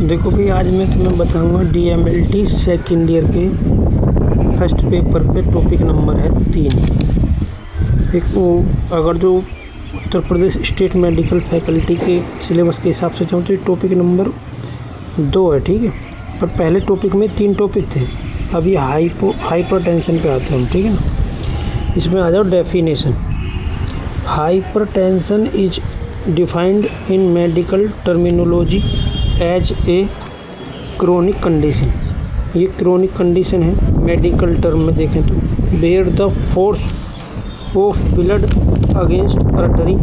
देखो भाई, आज मैं तुम्हें बताऊंगा DMLT सेकेंड ईयर के फर्स्ट पेपर पे टॉपिक नंबर है 3। एक वो अगर जो Uttar Pradesh state medical faculty के सिलेबस के हिसाब से चाहूँ तो ये टॉपिक नंबर 2 है, ठीक है। पर पहले टॉपिक में 3 टॉपिक थे। अब ये हाइपरटेंशन पे आते हैं हम, ठीक है ना। इसमें आ जाओ definition. Hypertension is defined in medical terminology as a chronic condition. ये क्रोनिक कंडीशन है मेडिकल टर्म में देखें तो, where the force of blood against artery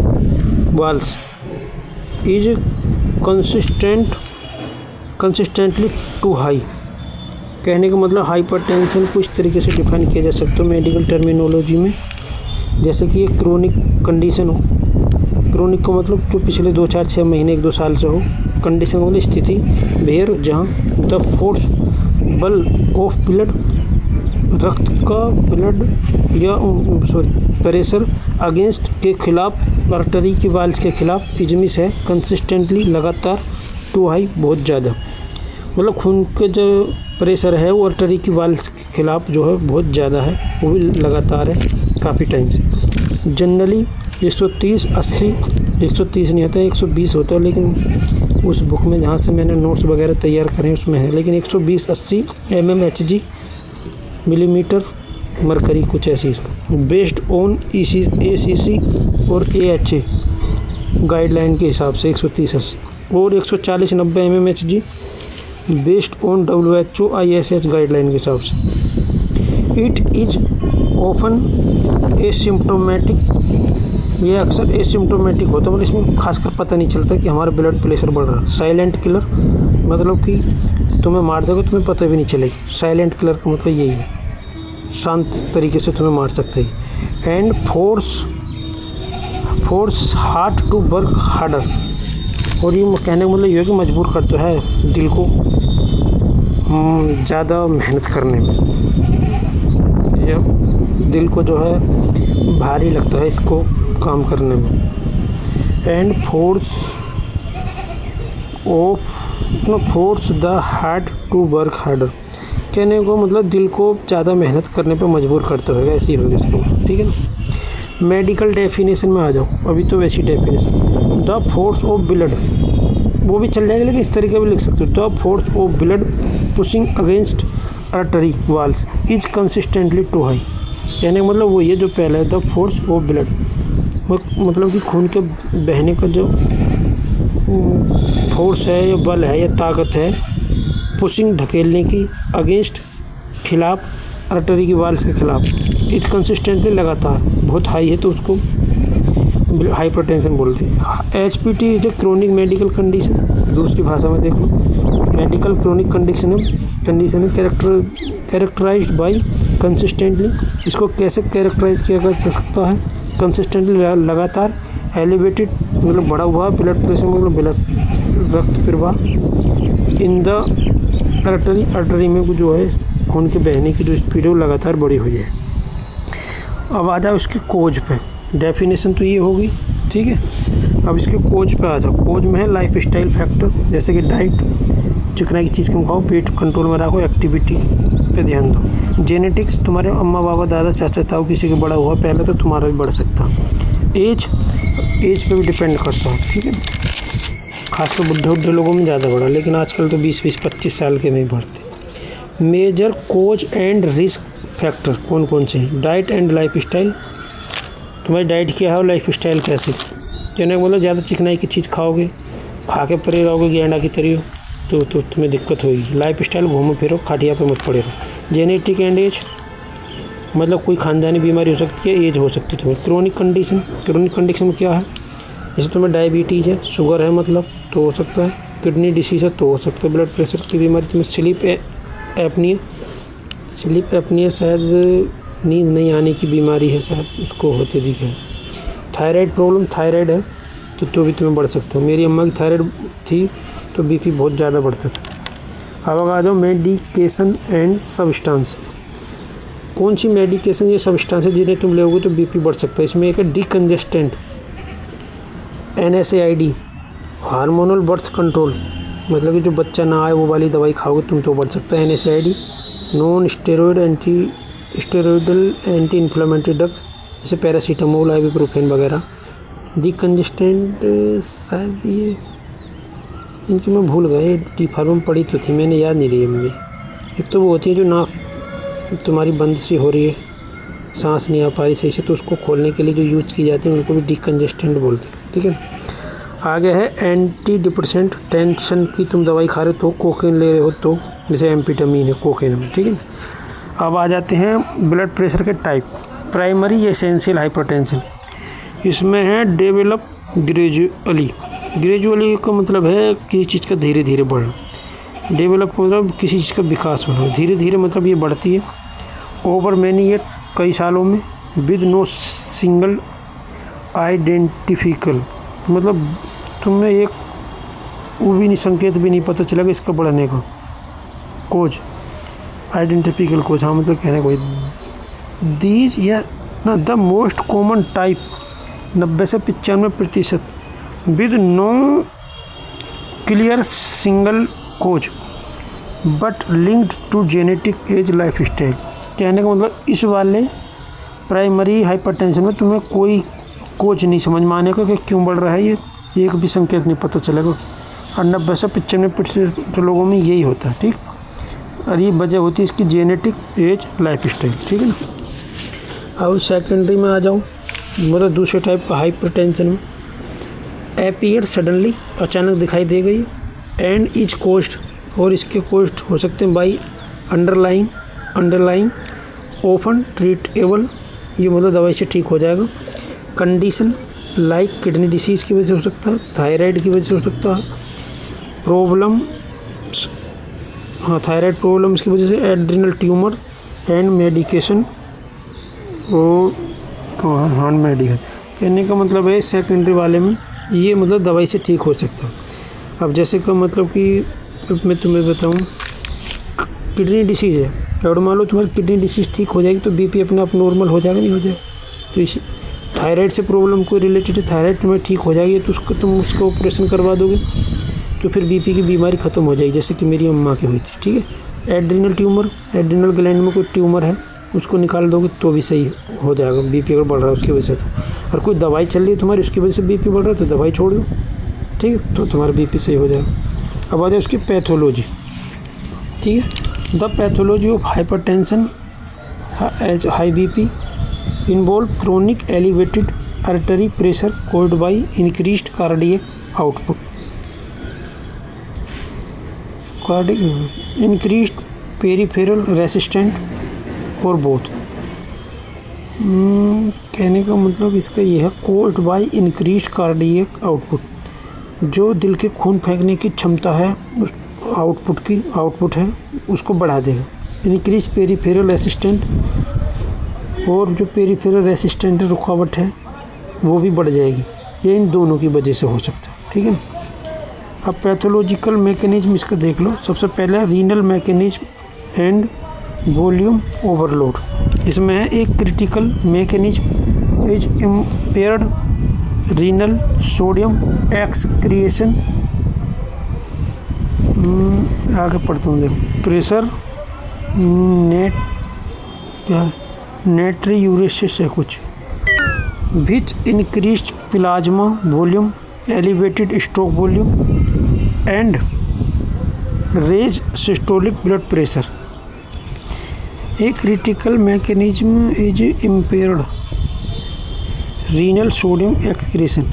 walls is consistently too high. कहने का मतलब हाइपरटेंशन को इस तरीके से डिफाइन किया जा सकता है मेडिकल टर्मिनोलॉजी में, जैसे कि एक क्रोनिक कंडीशन हो। क्रोनिक का मतलब जो पिछले 2, 4, 6 महीने 1, 2 साल से हो। कंडीशन वाली स्थिति वेयर जहाँ द फोर्स बल ऑफ ब्लड रक्त का ब्लड या प्रेशर अगेंस्ट के खिलाफ आर्टरी की वाल्स के खिलाफ इजमिस है कंसिस्टेंटली लगातार टू हाई बहुत ज़्यादा। मतलब खून के जो प्रेशर है वो आर्टरी की वाल्स के खिलाफ जो है बहुत ज़्यादा है, वो भी लगातार है काफ़ी टाइम से। जनरली 130, 80, 130 नहीं होता है, 120 होता है, लेकिन उस बुक में जहाँ से मैंने नोट्स वगैरह तैयार करें उसमें है, लेकिन 120-80 mmHg मिलीमीटर मरकरी कुछ ऐसी बेस्ड ऑन ACC और AHA गाइडलाइन के हिसाब से 130-80 और 140-90 mmHg based on WHO ISH guideline के हिसाब से। It is often asymptomatic. ये अक्सर एसिम्प्टोमेटिक होता है, मतलब इसमें खासकर पता नहीं चलता कि हमारा ब्लड प्रेशर बढ़ रहा है। साइलेंट किलर मतलब कि तुम्हें मार देगा तुम्हें पता भी नहीं चलेगी। साइलेंट किलर का मतलब यही है, शांत तरीके से तुम्हें मार सकते हैं। And force heart to work harder. और ये कहने का मतलब ये है कि मजबूर करता है दिल को ज़्यादा मेहनत करने में, या दिल को जो है भारी लगता है इसको काम करने में। And force the heart to work harder. कहने को मतलब दिल को ज़्यादा मेहनत करने पे मजबूर करता होगा, ऐसी होगी इसको, ठीक है ना। मेडिकल डेफिनेशन में आ जाओ, अभी तो वैसी definition. The force of blood, वो भी चल जाएगा लेकिन इस तरीके भी लिख सकते हो। The force of blood pushing against artery walls is consistently too high. कहने का मतलब वही है जो पहला है, द फोर्स ऑफ ब्लड मतलब कि खून के बहने का जो फोर्स है या बल है या ताकत है, पुशिंग ढकेलने की, अगेंस्ट खिलाफ आर्टरी की वाल्स के खिलाफ, इज कंसिस्टेंटली लगातार बहुत हाई है तो उसको हाइपरटेंशन बोलते हैं। HPT is a chronic medical condition. दूसरी भाषा में देख लो, मेडिकल क्रोनिक कंडीशन है कैरेक्टराइज्ड बाय कंसिस्टेंटली। इसको कैसे कैरेक्टराइज किया जा सकता है? कंसिस्टेंटली लगातार, एलिवेटेड मतलब बढ़ा हुआ, ब्लड प्रेशर मतलब ब्लड रक्त प्रवाह, इन द आर्टरी में जो है खून के बहने की जो स्पीड है वो लगातार बढ़ी हुई है। अब आ जाओ इसके कोज पे। डेफिनेशन तो ये होगी, ठीक है। अब इसके कोज पे आ जाओ। कोज में है लाइफ स्टाइल फैक्टर, जैसे कि डाइट, चिकनाई की चीज़ कम खाओ, पेट कंट्रोल में रखो, एक्टिविटी पे ध्यान दो। जेनेटिक्स, तुम्हारे अम्मा बाबा दादा चाचा ताऊ किसी के बड़ा हुआ पहले तो तुम्हारा भी बढ़ सकता। एज पे भी डिपेंड करता है, ठीक है। खासकर बुढ़े लोगों में ज़्यादा बढ़ा, लेकिन आजकल तो 20-25 साल के में ही बढ़ते। Major cause and risk factor कौन कौन से? Diet and lifestyle. तुम्हारी डाइट क्या है और लाइफ स्टाइल कैसे? कहने का मतलब ज़्यादा चिकनाई की चीज़ खाओगे, खा के परे रहोगे गेंडा की तरह तो तुम्हें दिक्कत होगी। लाइफ स्टाइल, घूमो फिरो, खाटिया पे मत पड़े रहो। जेनेटिक एंड एज मतलब कोई खानदानी बीमारी हो सकती है, एज हो सकती है तुम्हें। क्रोनिक कंडीशन में क्या है? जैसे तुम्हें डायबिटीज़ है, शुगर है मतलब तो हो सकता है, किडनी डिसीज़ है तो हो सकता है, ब्लड प्रेशर की बीमारी, तुम्हें स्लीप एपनिया शायद नींद नहीं आने की बीमारी है, शायद उसको होते दिखे है। थायराइड प्रॉब्लम, थायराइड है तो भी तुम्हें बढ़ सकता है। मेरी अम्मा की थायराइड थी तो BP बहुत ज़्यादा बढ़ता था। अब आ जाओ मेडिकेशन एंड सब्सटेंस। कौन सी मेडिकेशन या सब्सटेंस है जिन्हें तुम लोगे तो BP बढ़ सकता है? इसमें एक है decongestant, NSAID, hormonal birth control, मतलब कि जो बच्चा ना आए वो वाली दवाई खाओगे तुम तो बढ़ सकता है। NSAID non steroid steroidal anti inflammatory drugs जैसे पैरासीटामोल, आइबुप्रोफेन वगैरह। डिकंजेस्टेंट शायद ये इनकी मैं भूल गए, D-Pharm में पढ़ी तो थी मैंने, याद नहीं रही है। एक तो वो होती है जो नाक तुम्हारी बंद सी हो रही है, सांस नहीं आ पा रही सही से, तो उसको खोलने के लिए जो यूज की जाती है उनको भी डिकंजेस्टेंट बोलते हैं, ठीक है। आगे है एंटी डिप्रेसेंट, टेंशन की तुम दवाई खा रहे हो तो, कोकेन ले रहे हो तो, जैसे एम्फेटामिन है कोकेन में, ठीक है। अब आ जाते हैं ब्लड प्रेशर के टाइप। प्राइमरी एसेंशियल हाइपरटेंशन, इसमें है डेवलप ग्रेजुअली का मतलब है किसी चीज़ का धीरे धीरे बढ़ना। डेवलप का मतलब किसी चीज़ का विकास होना, धीरे धीरे मतलब ये बढ़ती है। ओवर मैनी ईयर्स, कई सालों में। विद नो सिंगल आइडेंटिफिकल, मतलब तुम्हें एक वो भी नहीं, संकेत भी नहीं पता चला कि इसका बढ़ने का कोज, आइडेंटिफिकल कोज, हाँ मतलब कहने कोई। दीज या ना द मोस्ट कॉमन टाइप 90 से 95%। With no clear single cause but linked to genetic age lifestyle. कहने का मतलब इस वाले प्राइमरी हाइपरटेंशन में तुम्हें कोई कोच नहीं समझ में आने का कि क्यों बढ़ रहा है, ये एक भी संकेत नहीं पता चलेगा। और 90 से 95% लोगों में यही होता है, ठीक। और ये वजह होती है इसकी जेनेटिक एज लाइफ स्टाइल, ठीक है ना। अब सेकेंडरी में आ जाऊँ, मतलब दूसरे टाइप का हाइपरटेंशन में अपीयर सडनली, अचानक दिखाई दे गई। एंड इज कोस्ट, और इसके कोस्ट हो सकते हैं बाई अंडरलाइंग ऑफन ट्रीटेबल, ये मतलब दवाई से ठीक हो जाएगा। कंडीशन लाइक किडनी डिसीज़ की वजह से हो सकता है, थायराइड की वजह से हो सकता है, प्रॉब्लम, हाँ थायराइड प्रॉब्लम्स की वजह से, एड्रिनल ट्यूमर एंड मेडिकेशन और हाँ मेडिकल। कहने का मतलब है सेकेंडरी वाले में ये मतलब दवाई से ठीक हो सकता है। अब जैसे का मतलब कि मैं तुम्हें बताऊँ, किडनी डिसीज़ है, और मान लो तुम्हारी किडनी डिसीज़ ठीक हो जाएगी तो बीपी अपने आप नॉर्मल हो जाएगा, नहीं हो जाएगा। तो इस थायराइड से प्रॉब्लम कोई रिलेटेड है, थायराइड तुम्हें ठीक हो जाएगी तो तुम उसका ऑपरेशन करवा दोगे तो फिर बीपी की बीमारी ख़त्म हो जाएगी, जैसे कि मेरी अम्मा की हुई थी, ठीक है। एड्रिनल ट्यूमर, एड्रिनल ग्लैंड में कोई ट्यूमर है उसको निकाल दोगे तो भी सही हो जाएगा, बीपी अगर बढ़ रहा है उसकी वजह से। तो और कोई दवाई चल रही है तुम्हारी उसकी वजह से बीपी बढ़ रहा है तो दवाई छोड़ दो, ठीक है, तो तुम्हारा बीपी सही हो जाएगा। अब आ जाए उसकी पैथोलॉजी, ठीक है। The pathology of hypertension as high BP involve chronic elevated artery pressure caused by increased cardiac output, increased peripheral resistant और बोथ। कहने का मतलब इसका यह है caused by increased cardiac output, जो दिल के खून फेंकने की क्षमता है उस आउटपुट है उसको बढ़ा देगा। इंक्रीज पेरिफेरल रेसिस्टेंट, और जो पेरिफेरल रेसिस्टेंट रुकावट है वो भी बढ़ जाएगी। ये इन दोनों की वजह से हो सकता है, ठीक है ना। अब पैथोलॉजिकल मैकेनिज्म इसका देख लो। सबसे पहले renal mechanism and volume overload, इसमें है एक critical mechanism is impaired renal sodium excretion. आगे पढ़ता हूँ, देखो प्रेशर नेट्रियूरेसिस है कुछ, which increased plasma volume, elevated stroke volume and raise systolic blood pressure. A critical mechanism is impaired renal sodium excretion,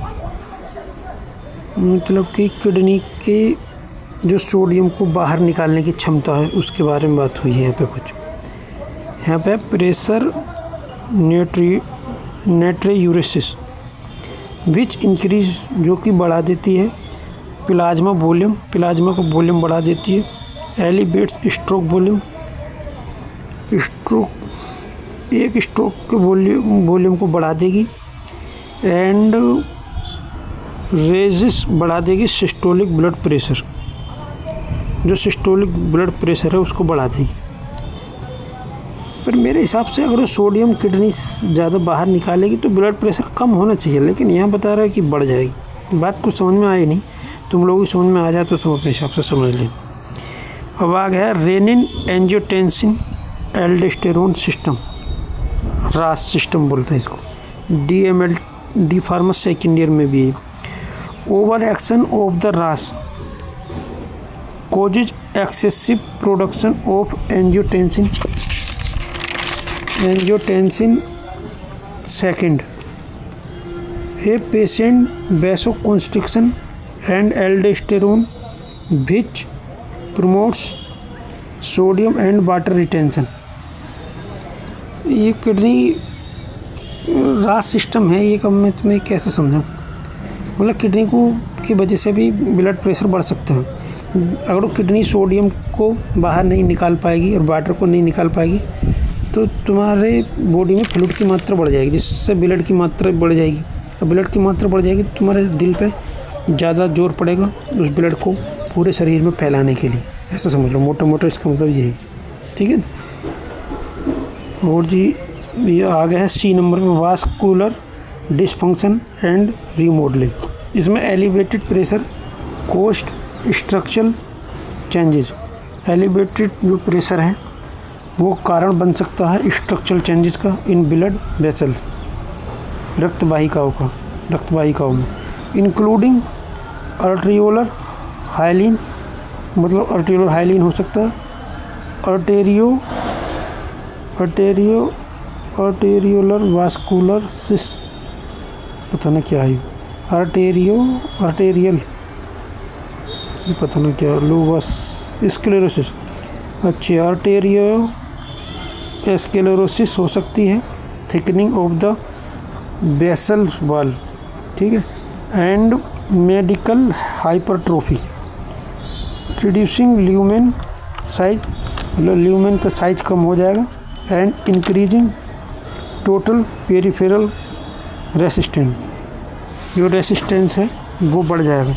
मतलब कि किडनी के जो सोडियम को बाहर निकालने की क्षमता है उसके बारे में बात हुई है यहाँ पे कुछ। यहाँ पे प्रेशर नेट्रियूरेसिस विच इंक्रीज, जो कि बढ़ा देती है प्लाज्मा वॉल्यूम, प्लाज्मा का वॉल्यूम बढ़ा देती है। एलिवेट्स स्ट्रोक वॉल्यूम, एक स्ट्रोक के वॉल्यूम को बढ़ा देगी। एंड रेजिस बढ़ा देगी सिस्टोलिक ब्लड प्रेशर, जो सिस्टोलिक ब्लड प्रेशर है उसको बढ़ा देगी। पर मेरे हिसाब से अगर सोडियम किडनी ज़्यादा बाहर निकालेगी तो ब्लड प्रेशर कम होना चाहिए, लेकिन यहाँ बता रहा है कि बढ़ जाएगी। बात कुछ समझ में आई नहीं, तुम लोगों की समझ में आ जाए तो तुम अपने हिसाब से समझ लें। अब आ गया रेनिन एंजियोटेंसिन एल्डोस्टेरोन सिस्टम, रास सिस्टम बोलते हैं इसको, DML D pharma second year में भी है। ओवर एक्शन ऑफ द रास causes excessive production of angiotensin second, a patient vasoconstriction and aldosterone which promotes sodium and water retention। ये kidney रास सिस्टम है, ये कब मैं तुम्हें कैसे समझाऊँ, मतलब किडनी को की वजह से भी ब्लड प्रेशर बढ़ सकता है। अगर वो किडनी सोडियम को बाहर नहीं निकाल पाएगी और वाटर को नहीं निकाल पाएगी तो तुम्हारे बॉडी में फ्लूइड की मात्रा बढ़ जाएगी, जिससे ब्लड की मात्रा बढ़ जाएगी। और ब्लड की मात्रा बढ़ जाएगी तो तुम्हारे दिल पे ज़्यादा जोर पड़ेगा उस ब्लड को पूरे शरीर में फैलाने के लिए, ऐसा समझ लो मोटा मोटा इसका मतलब यही, ठीक है। और जी ये आ गया है C नंबर में, वास्कुलर डिसफंक्शन एंड रीमॉडलिंग। इसमें elevated pressure cost structural changes, elevated जो प्रेशर है वो कारण बन सकता है स्ट्रक्चरल चेंजेस का इन ब्लड वेसल्स, रक्त वाहिकाओं में, इंक्लूडिंग आर्टेरियोलर हाइलिन, मतलब आर्टेरियोलर हाइलिन हो सकता है, आर्टेरियोलर वास्कुलर सिस, पता ना क्या है, आर्टेरियल पता ना क्या, लूवस स्क्लेरोसिस, अच्छी आर्टेरियो स्क्लेरोसिस हो सकती है, thickening of the vessel wall, ठीक है, and medical hypertrophy, reducing lumen size, मतलब ल्यूमेन का साइज कम हो जाएगा, and increasing total peripheral resistance, जो रेसिस्टेंस है वो बढ़ जाएगा।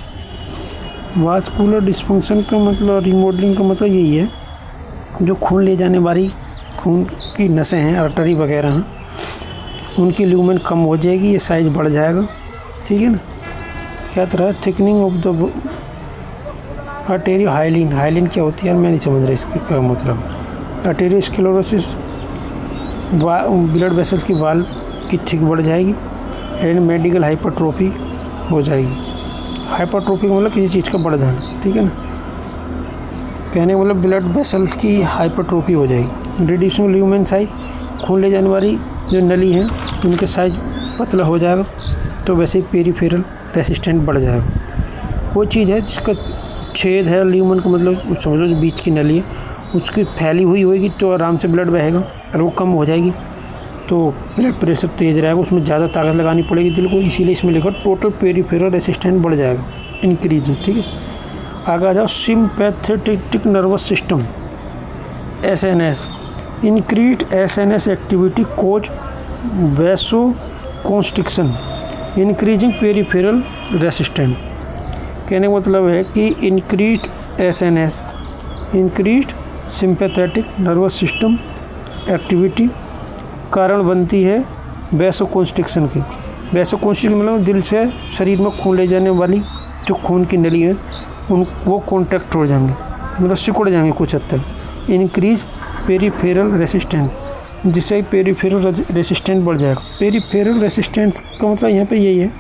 वास्कुलर डिस्फंक्शन का मतलब, रिमॉडलिंग का मतलब यही है, जो खून ले जाने वाली खून की नसें हैं, आर्टरी वगैरह हैं, उनकी ल्यूमेन कम हो जाएगी, ये साइज बढ़ जाएगा, ठीक है ना। क्या तरह thickening of the arterio hyaline, hyaline क्या होती है यार, मैं नहीं समझ रहा इसका क्या मतलब। आर्टेरियोस्क्लेरोसिस, ब्लड वेसल की वाल की थिक बढ़ जाएगी, एंड मेडिकल हाइपरट्रोफी हो जाएगी। हाइपरट्रोफी का मतलब किसी चीज़ का बढ़ जाना, ठीक है ना, कहने का मतलब ब्लड वेसल्स की हाइपरट्रोफी हो जाएगी। रिड्यूसिंग ल्यूमेन साइज, खून ले जाने वाली जो नली है उनके साइज पतला हो जाएगा, तो वैसे ही पेरिफेरल रेसिस्टेंट बढ़ जाएगा। कोई चीज़ है जिसका छेद है, ल्यूमेन का मतलब समझो जो बीच की नली है उसकी फैली हुई होगी तो आराम से ब्लड बहेगा, और वो कम हो जाएगी तो ब्लड प्रेशर तेज़ रहेगा, उसमें ज़्यादा ताकत लगानी पड़ेगी दिल को, इसीलिए इसमें लिखा टोटल पेरिफेरल रेसिस्टेंट बढ़ जाएगा, इंक्रीज, ठीक है। आगे आ जाओ, sympathetic nervous system, SNS, increase SNS activity cause vasoconstriction, increasing peripheral resistant. कहने का मतलब है कि increase SNS, increase sympathetic nervous system activity कारण बनती है वैसोकॉन्स्ट्रिक्शन की। वैसोकॉन्स्ट्रिक्शन मतलब दिल से शरीर में खून ले जाने वाली जो खून की नली है वो कॉन्टैक्ट हो जाएंगे, मतलब सिकुड़ जाएंगे कुछ हद तक। इंक्रीज पेरिफेरल रेसिस्टेंस, जिससे पेरिफेरल रेसिस्टेंस बढ़ जाएगा। पेरिफेरल रेसिस्टेंस का मतलब यहाँ पे यही है,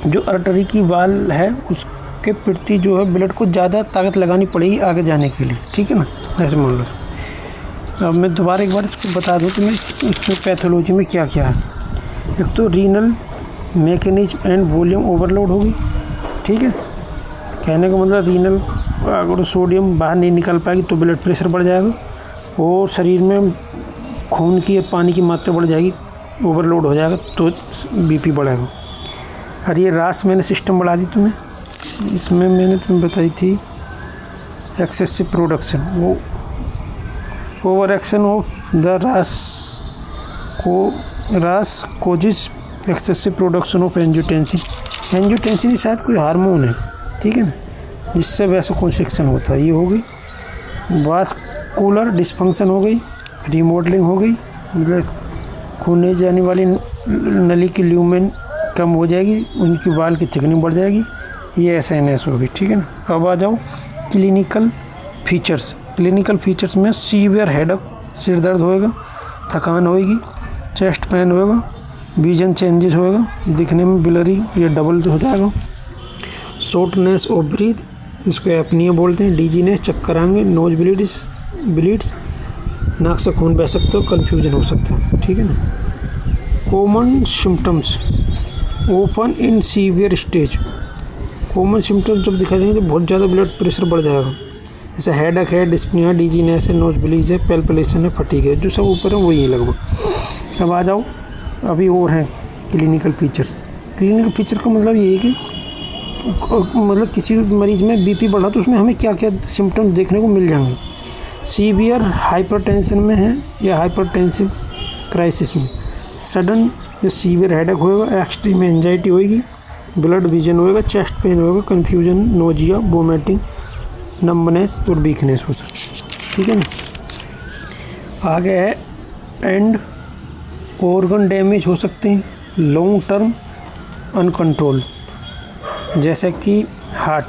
जो आर्टरी की वाल है उसके प्रति जो है ब्लड को ज़्यादा ताकत लगानी पड़ेगी आगे जाने के लिए, ठीक है ना, ऐसे मान लो। अब मैं दोबारा एक बार इसको बता दूँ तुम्हें इसमें पैथोलॉजी में क्या क्या है। एक तो renal mechanism and volume overload होगी, ठीक है, कहने का मतलब रीनल अगर सोडियम बाहर नहीं निकल पाएगी तो ब्लड प्रेशर बढ़ जाएगा, और शरीर में खून की और पानी की मात्रा बढ़ जाएगी, ओवरलोड हो जाएगा तो BP बढ़ेगा। और ये रास मैंने सिस्टम बढ़ा दी तुम्हें, इसमें मैंने तुम्हें बताई थी एक्सेसिव प्रोडक्शन, वो ओवर एक्शन ऑफ द रास causes excessive production of angiotensin. Angiotensin शायद कोई हार्मोन है, ठीक है ना, जिससे वैसोकॉन्स्ट्रिक्शन होता है। ये हो गई वास्कुलर डिस्फंक्शन, हो गई रीमॉडलिंग, हो गई मतलब खून ले जाने वाली नली की ल्यूमेन कम हो जाएगी, उनकी वाल की थिकनिंग बढ़ जाएगी। ये SNS होगी, ठीक है ना। अब आ जाओ क्लिनिकल फीचर्स। क्लिनिकल फीचर्स में सीवियर हेडेक, सिर दर्द होएगा, थकान होएगी, चेस्ट पेन होएगा, विजन चेंजेस होएगा, दिखने में ब्लरी या डबल हो जाएगा, शॉर्टनेस ऑफ ब्रीथ, इसको एपनिया बोलते हैं, डिजीनेस, चक्कर आएंगे, नोज ब्लीड्स, नाक से खून बह सकता है, कन्फ्यूजन हो सकता है, ठीक है ना। Common symptoms open in severe stage. Common symptoms जब दिखाई देंगे तो बहुत ज़्यादा ब्लड प्रेशर बढ़ जाएगा, जैसे हेडेक है, डिस्पनिया, डिजीनेस है, नोज ब्लीड है, पैल्पिटेशन है, फटीग है, जो सब ऊपर है वही है लगभग। अब आ जाओ अभी और हैं क्लिनिकल फीचर्स। क्लिनिकल फीचर का मतलब ये है कि मतलब किसी मरीज में बीपी बढ़ा तो उसमें हमें क्या क्या सिम्टम्स देखने को मिल जाएंगे। सीवियर हाइपरटेंशन में है या हाइपरटेंसिव क्राइसिस में सडन या सीवियर हेडेक होएगा, एक्सट्रीम एंजाइटी होएगी, ब्लड विजन होएगा, चेस्ट पेन होएगा, कन्फ्यूजन, नोजिया, वोमिटिंग, नंबनेस और वीकनेस हो सकती है, ठीक है ना। आगे है एंड ऑर्गन डैमेज हो सकते हैं, लॉन्ग टर्म अनकंट्रोल्ड, जैसे कि हार्ट,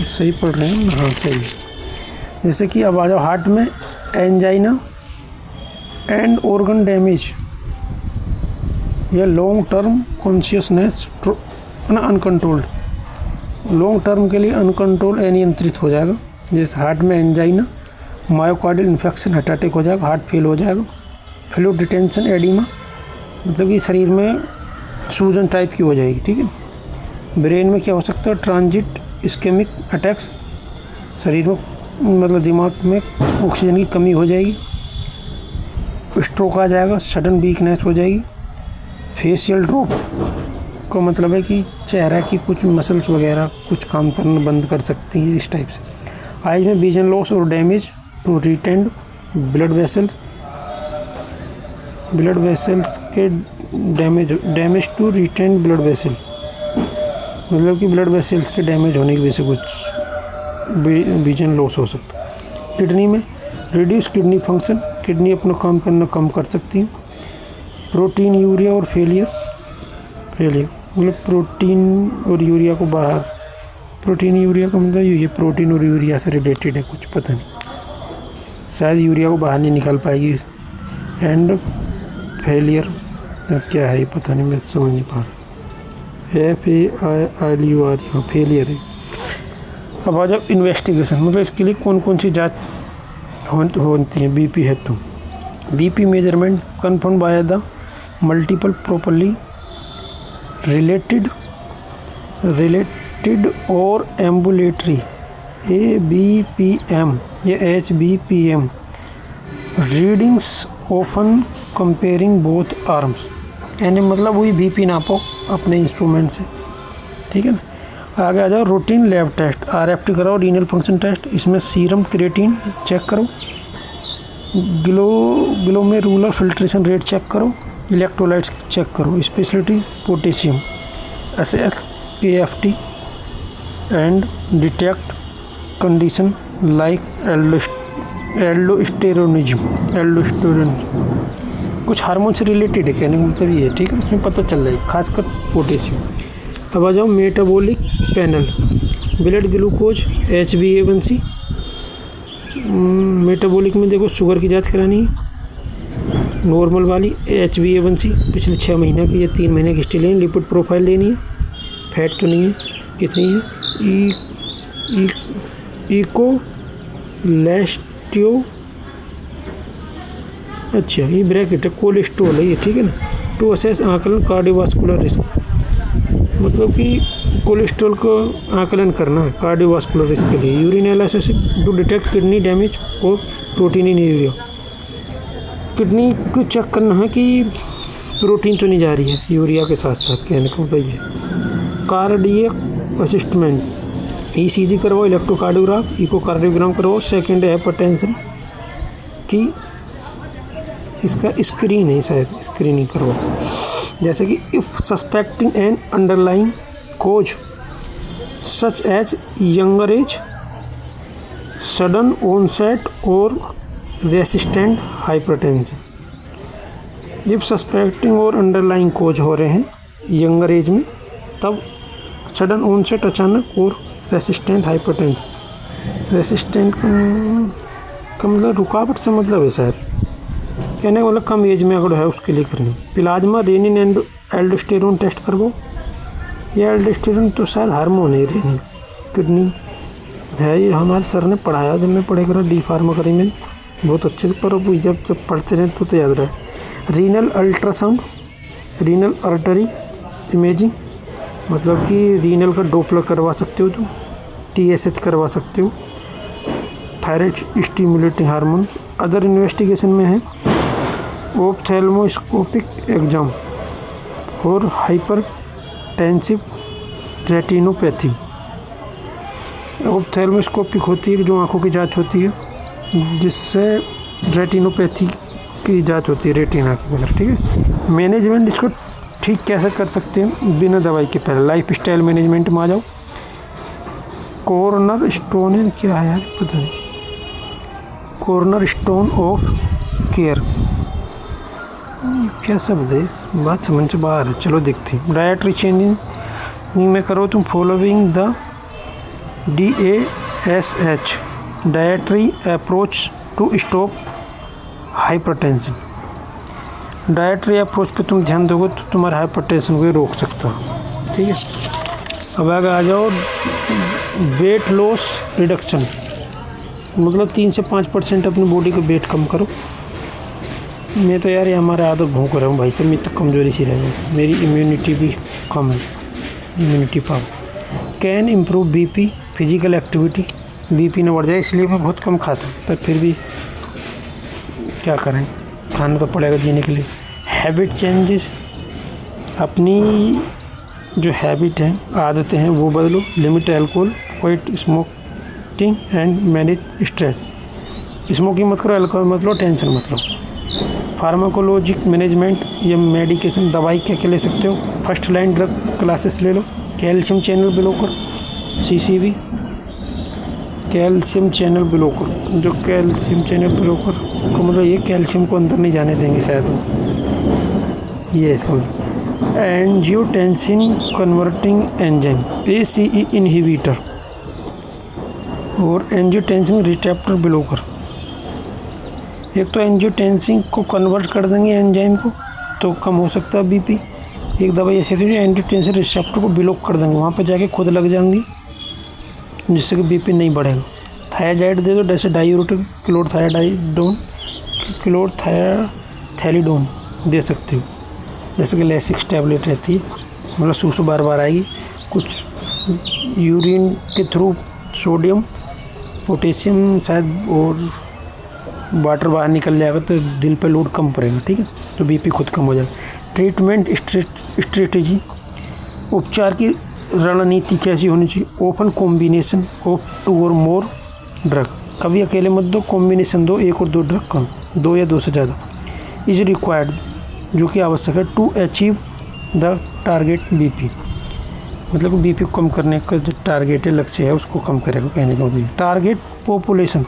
सही पढ़ रहे हैं, हाँ सही। जैसे कि अब आ जाओ हार्ट में एंजाइना एंड ऑर्गन डैमेज या long term consciousness uncontrolled, long term के लिए अनकंट्रोल अनियंत्रित हो जाएगा। जैसे हार्ट में angina, myocardial infection, heart attack हो जाएगा, हार्ट फेल हो जाएगा, फ्लूइड रिटेंशन, एडिमा, मतलब कि शरीर में सूजन टाइप की हो जाएगी, ठीक है। ब्रेन में क्या हो सकता है, ट्रांजिट इस्केमिक अटैक्स, शरीर में मतलब दिमाग में ऑक्सीजन की कमी हो जाएगी, स्ट्रोक आ जाएगा, सडन वीकनेस हो जाएगी, फेशियल ड्रॉप का मतलब है कि चेहरा की कुछ मसल्स वगैरह कुछ काम करना बंद कर सकती है, इस टाइप से। आइज में विजन लॉस और damage to retinal blood vessels के damage to retinal blood vessel, मतलब कि ब्लड वेसल्स के डैमेज होने की वजह से कुछ विजन लॉस हो सकता है। किडनी में रिड्यूस किडनी फंक्शन, किडनी अपना काम करना कम कर सकती है। प्रोटीन यूरिया और फेलियर मतलब प्रोटीन और यूरिया को बाहर, प्रोटीन यूरिया का मतलब ये प्रोटीन और यूरिया से रिलेटेड है, कुछ पता नहीं, शायद यूरिया को बाहर नहीं निकाल पाएगी। एंड फेलियर क्या है ये पता नहीं, मैं समझ नहीं पा रहा। FAILUR फेलियर है। अब आ जाओ इन्वेस्टिगेशन, मतलब इसके लिए कौन कौन सी जाँच होती है बीपी है तो। BP measurement confirm by the multiple properly related और एम्बुलेटरी ABPM या HBPM readings often comparing both arms, यानी मतलब वही बीपी नापो अपने इंस्ट्रूमेंट से, ठीक है ना। आगे आ जाओ रूटीन लैब टेस्ट, RFT कराओ, रीनल फंक्शन टेस्ट, इसमें सीरम क्रिएटिन चेक करो, ग्लोमेरुलर फिल्ट्रेशन रेट चेक करो, इलेक्ट्रोलाइट्स चेक करो, speciality potassium, SSPFT and detect condition like aldosteronism, कुछ हार्मोन से रिलेटेड है, कहने का मतलब ये है, ठीक है, उसमें पता चल रहा है, खासकर पोटेशियम। अब आ जाओ metabolic panel, blood glucose, HbA1c, metabolic में देखो शुगर की जांच करानी है, नॉर्मल वाली, HbA1c पिछले 6 महीने की या 3 महीने की हिस्ट्री लेनी, लिपिड प्रोफाइल लेनी है, फैट तो नहीं है, इतनी है। इकोलेस्टियो, अच्छा ये ब्रैकेट है, कोलेस्ट्रॉल है ये, ठीक है ना। टू असेस आकलन कार्डियोवास्कुलर रिस्क, मतलब कि कोलेस्ट्रॉल को आकलन करना है कार्डियोवास्कुलर रिस्क के लिए। Urine analysis to detect kidney damage और प्रोटीन इन यूरिया, किडनी को चेक करना है कि प्रोटीन तो नहीं जा रही है यूरिया के साथ साथ, कहने का मतलब ये। कार्डियक असिस्टमेंट, ECG करवाओ, इलेक्ट्रोकार्डियोग्राफ, इकोकार्डियोग्राम करवाओ। सेकेंड है हाइपरटेंशन की, इसका स्क्रीन है, शायद स्क्रीनिंग करवाओ, जैसे कि if suspecting an underlying cause such as younger age, sudden onset और रेसिस्टेंट हाइपरटेंशन, इफ सस्पेक्टिंग और अंडरलाइंग कोज हो रहे हैं यंगर एज में, तब सडन ऑनसेट अचानक और रेसिस्टेंट हाइपरटेंशन। रेसिस्टेंट का मतलब रुकावट से मतलब है शायद, कहने का मतलब कम एज में अगर है उसके लिए करनी। Plasma renin and aldosterone test करवाओ। ये एल्डोस्टेरोन तो शायद हार्मोन है, रेनिन किडनी है, ये हमारे सर ने पढ़ाया जब मैं पढ़े करा डी फार्मा करी मैंने बहुत अच्छे से, पर जब पढ़ते रहे तो याद रहे। Renal ultrasound, renal artery imaging, मतलब कि रीनल का डोपलर करवा सकते हो तुम, TSH करवा सकते हो, thyroid stimulating hormone. Other investigation में है ऑप्थेल्मोस्कोपिक एग्जाम और हाइपरटेंसिव रेटिनोपैथी। ऑप्थेल्मोस्कोपिक होती है जो आंखों की जांच होती है, जिससे रेटिनोपैथी की जांच होती है रेटिना की, मतलब ठीक है। मैनेजमेंट इसको ठीक कैसे कर सकते हैं बिना दवाई के, पहले लाइफ स्टाइल मैनेजमेंट में आ जाओ। कॉर्नर स्टोन है क्या है यार, पता नहीं, कॉर्नर स्टोन ऑफ केयर क्या शब्द है, बात समझ से बाहर है, चलो देखते हैं। डायट्री चेंजिंग में करो तुम following the DASH dietary approach to stop hypertension. Dietary approach पे तुम ध्यान दोगे तो तुम्हारे हाइपरटेंशन को रोक सकता है, ठीक है। अब आगे आ जाओ वेट लॉस रिडक्शन, मतलब 3 से 5% अपनी बॉडी का वेट कम करो। मैं तो यार ये हमारा आदत भूख रहा हूँ भाई साहब, मैं तो कमज़ोरी सी रह गई, मेरी इम्यूनिटी भी कम है, immunity power. Can improve BP physical activity, BP ना बढ़ जाए इसलिए मैं बहुत कम खाता हूँ, पर फिर भी क्या करें, खाना तो पड़ेगा जीने के लिए। हैबिट चेंजेस, अपनी जो हैबिट है, आदतें हैं वो बदलो। Limit alcohol, quit smoking and manage stress. Smoking मत करो, अल्कोहल मत लो, टेंशन मत लो। फार्माकोलॉजिक मैनेजमेंट या मेडिकेशन, दवाई क्या क्या ले सकते हो, फर्स्ट लाइन ड्रग क्लासेस ले लो। Calcium channel blocker, CCB calcium channel blocker, जो कैल्शियम चैनल ब्लॉकर को मतलब ये कैल्शियम को अंदर नहीं जाने देंगे शायद वो, ये इसका। Angiotensin converting enzyme ACE inhibitor और एंजियोटेंसिन रिसेप्टर ब्लॉकर। एक तो एंजियोटेंसिन को कन्वर्ट कर देंगे एंजाइम को तो कम हो सकता है BP। एक दवाई ऐसी थी जो एंजियोटेंसिन रिसेप्टर को ब्लॉक कर देंगे, वहाँ पर जाके खुद लग जाएंगी जिससे कि BP नहीं बढ़ेगा। थायाजाइड दे दो, जैसे डायूरेटिक क्लोरथायाडाइडोन, क्लोरथायाथैलिडोन दे सकते हो, जैसे कि लेसिक्स टैबलेट रहती है, मतलब सूसू बार बार आएगी। कुछ यूरिन के थ्रू सोडियम पोटेशियम शायद और वाटर बाहर निकल जाएगा तो दिल पे लोड कम पड़ेगा, ठीक है, तो BP खुद कम हो जाएगा। ट्रीटमेंट स्ट्रेटजी, उपचार की रणनीति कैसी होनी चाहिए, ओपन कॉम्बिनेशन ऑफ 2 और मोर ड्रग, कभी अकेले मत दो, कॉम्बिनेशन दो, 1 और 2 ड्रग कम, 2 या 2 से ज़्यादा। इज रिक्वायर्ड, जो कि आवश्यक है, to achieve the target BP, मतलब BP को कम करने का जो टारगेट है, लक्ष्य है, उसको कम करेगा, कहने का मतलब। टारगेट पॉपुलेशन,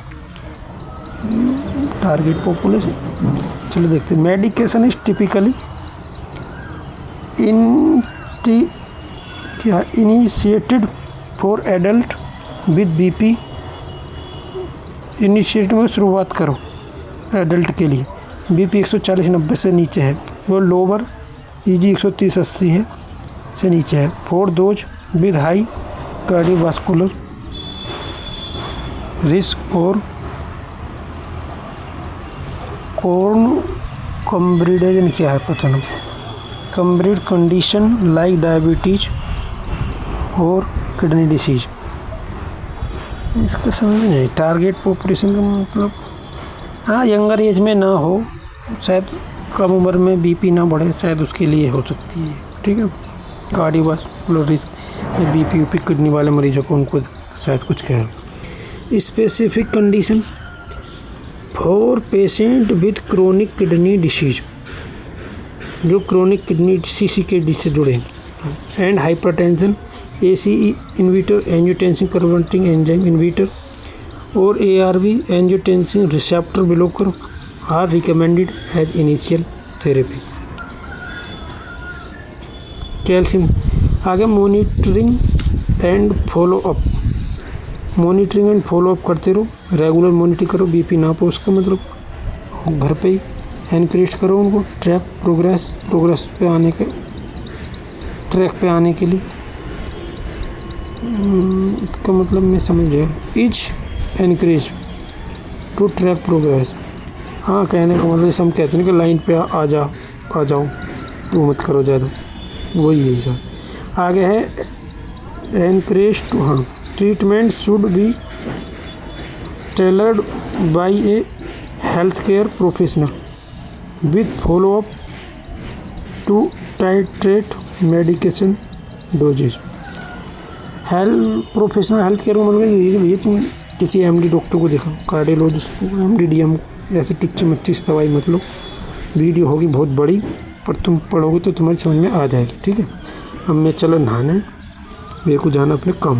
चलो देखते हैं। Medication is typically initiated for adult with BP। Initiative में शुरुआत करो एडल्ट के लिए, BP 140/90 से नीचे है, वो लोअर EG 130/80 है से नीचे है। For those with high cardiovascular risk और कॉम्ब्रिडेजन क्या है पता नहीं, कम्ब्रिड कंडीशन लाइक डायबिटीज और किडनी डिसीज, इसका समझ नहीं। टारगेट पॉपुलेशन का मतलब हाँ यंगर एज में ना हो, शायद कम उम्र में BP ना बढ़े, शायद उसके लिए हो सकती है, ठीक है। Cardiovascular risk, BP UP kidney वाले मरीजों को उनको शायद कुछ कहे। Specific condition for patient with chronic kidney disease, जो क्रोनिक किडनी CKD से जुड़े हैं। And hypertension, ACE inhibitor, angiotensin converting enzyme inhibitor और ARB angiotensin receptor blocker are recommended as initial therapy. Calcium. आगे monitoring and follow up, monitoring and follow up करते रहो, regular monitor करो, BP नापो, उसका मतलब घर पे ही एनकरेज करो उनको ट्रैक प्रोग्रेस पे आने के, ट्रैक पे आने के लिए। इसका मतलब मैं समझ गया, is encourage to track progress. हाँ, कहने का मतलब हम कहते हैं कि लाइन पे आ जाओ, तो मत करो ज़्यादा, वही है सर। आगे है एनकरेज टू, हाँ, treatment should be tailored by a health care professional with follow up to titrate medication dosages. Professional health care का मतलब ये है कि भैया तुम किसी एमडी डॉक्टर को दिखाओ, कार्डियोलॉजिस्ट को, एमडी डीएम को, ऐसे टुच्ची मच्ची से दवाई मत लो। वीडियो होगी बहुत बड़ी, पर तुम पढ़ोगे तो तुम्हारी समझ में आ जाएगी, ठीक है। अब मैं चलो नहाने, मेरे को जाना अपने काम।